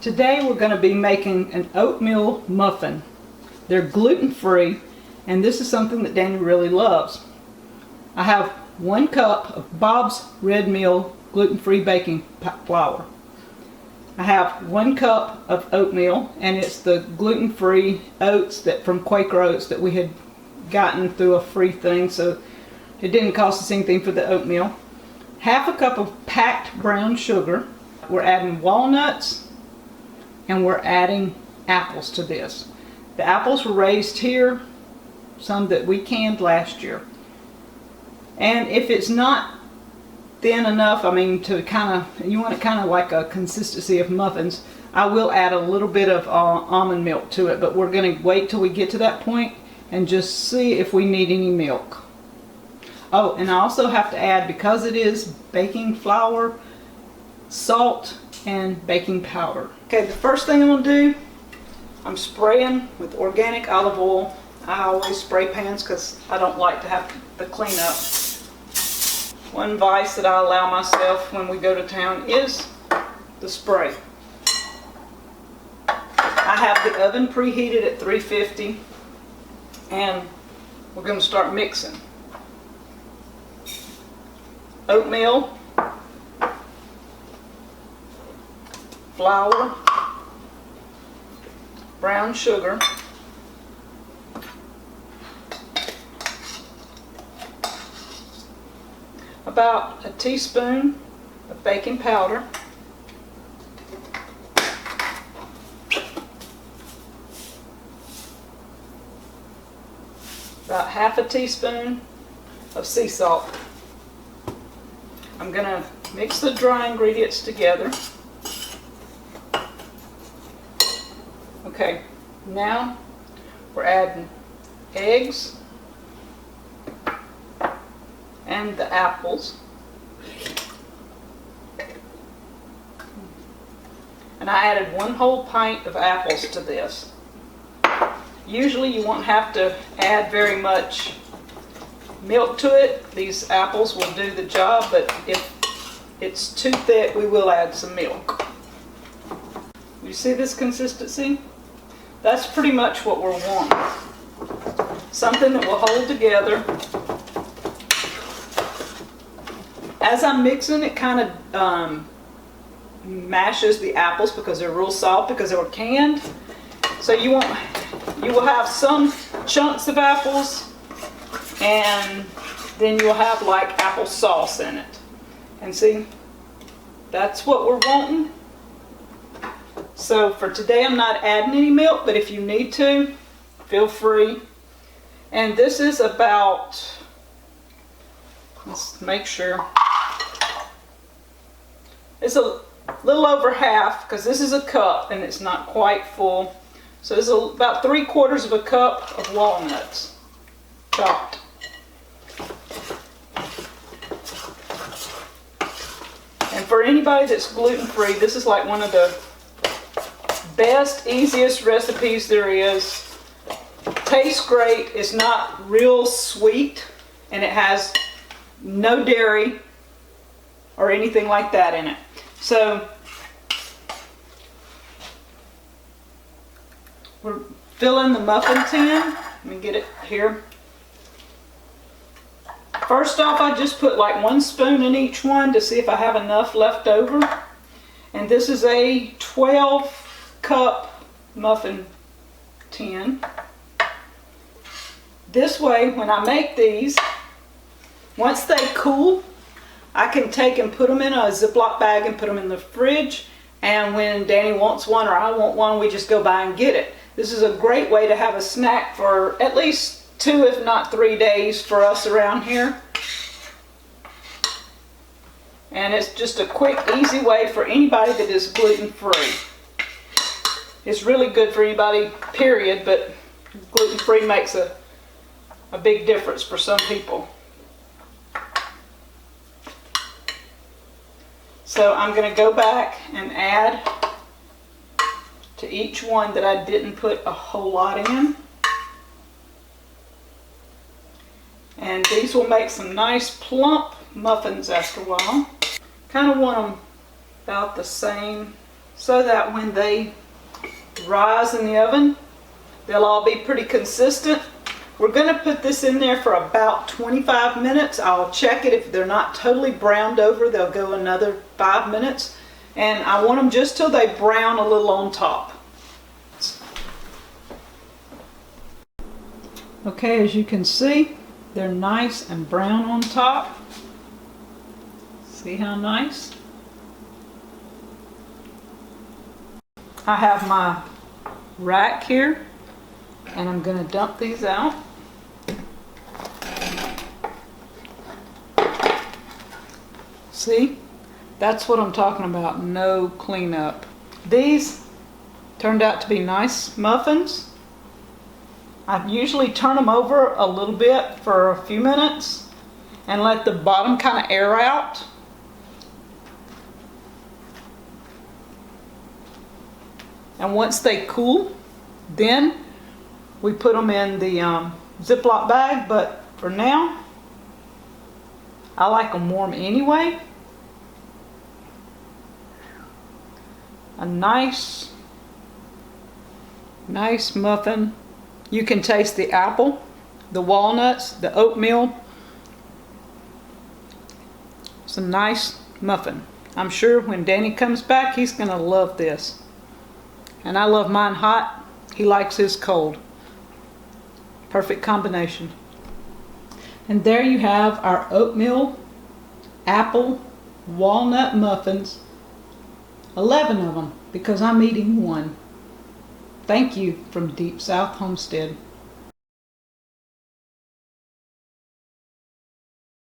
Today we're going to be making an oatmeal muffin. They're gluten-free, and this is something that Danny really loves. I have 1 cup of Bob's Red Mill gluten-free baking flour. I have 1 cup of oatmeal, and it's the gluten-free oats that from Quaker Oats that we had gotten through a free thing, so it didn't cost us anything for the oatmeal. Half a cup of packed brown sugar. We're adding walnuts, and we're adding apples to this. The apples were raised here, some that we canned last year. And if it's not thin enough, I mean, to kind of, you want it kind of like a consistency of muffins, I will add a little bit of almond milk to it, but we're going to wait till we get to that point and just see if we need any milk. Oh, and I also have to add, because it is baking flour, salt and baking powder. Okay, the first thing I'm going to do, I'm spraying with organic olive oil. I always spray pans because I don't like to have the cleanup. One vice that I allow myself when we go to town is the spray. I have the oven preheated at 350, and we're going to start mixing. Oatmeal, flour, brown sugar, about a teaspoon of baking powder, about half a teaspoon of sea salt. I'm going to mix the dry ingredients together. Okay, now we're adding eggs and the apples. And I added 1 whole pint of apples to this. Usually you won't have to add very much milk to it. These apples will do the job, but if it's too thick, we will add some milk. You see this consistency? That's pretty much what we're wanting. Something that will hold together. As I'm mixing, it kind of mashes the apples because they're real soft because they were canned. So you will have some chunks of apples, and then you'll have like apple sauce in it. And see, that's what we're wanting. So for today I'm not adding any milk, but if you need to, feel free. And this is about, let's make sure, it's a little over half, because this is a cup and it's not quite full. So this is about 3/4 of a cup of walnuts chopped. And for anybody that's gluten-free, this is like one of the best, easiest recipes there is. Tastes great. It's not real sweet, and it has no dairy or anything like that in it. So we're filling the muffin tin. Let me get it here. First off, I just put like 1 spoon in each one to see if I have enough left over. And this is a 12-cup muffin tin. This way, when I make these, once they cool, I can take and put them in a Ziploc bag and put them in the fridge. And when Danny wants one or I want one, we just go by and get it. This is a great way to have a snack for at least 2, if not 3 days for us around here. And it's just a quick, easy way for anybody that is gluten-free. It's really good for anybody, period, but gluten-free makes a big difference for some people. So I'm going to go back and add to each one that I didn't put a whole lot in. And these will make some nice plump muffins after a while. Kind of want them about the same so that when they rise in the oven, they'll all be pretty consistent. We're going to put this in there for about 25 minutes. I'll check it. If they're not totally browned over, they'll go another 5 minutes. And I want them just till they brown a little on top. Okay, as you can see, they're nice and brown on top. See how nice? I have my rack here, and I'm going to dump these out. See? That's what I'm talking about, no cleanup. These turned out to be nice muffins. I usually turn them over a little bit for a few minutes and let the bottom kind of air out. And once they cool, then we put them in the Ziploc bag. But for now, I like them warm anyway. A nice muffin. You can taste the apple, the walnuts, the oatmeal. It's a nice muffin. I'm sure when Danny comes back, he's going to love this. And I love mine hot. He likes his cold. Perfect combination. And there you have our oatmeal, apple, walnut muffins. 11 of them, because I'm eating one. Thank you from Deep South Homestead.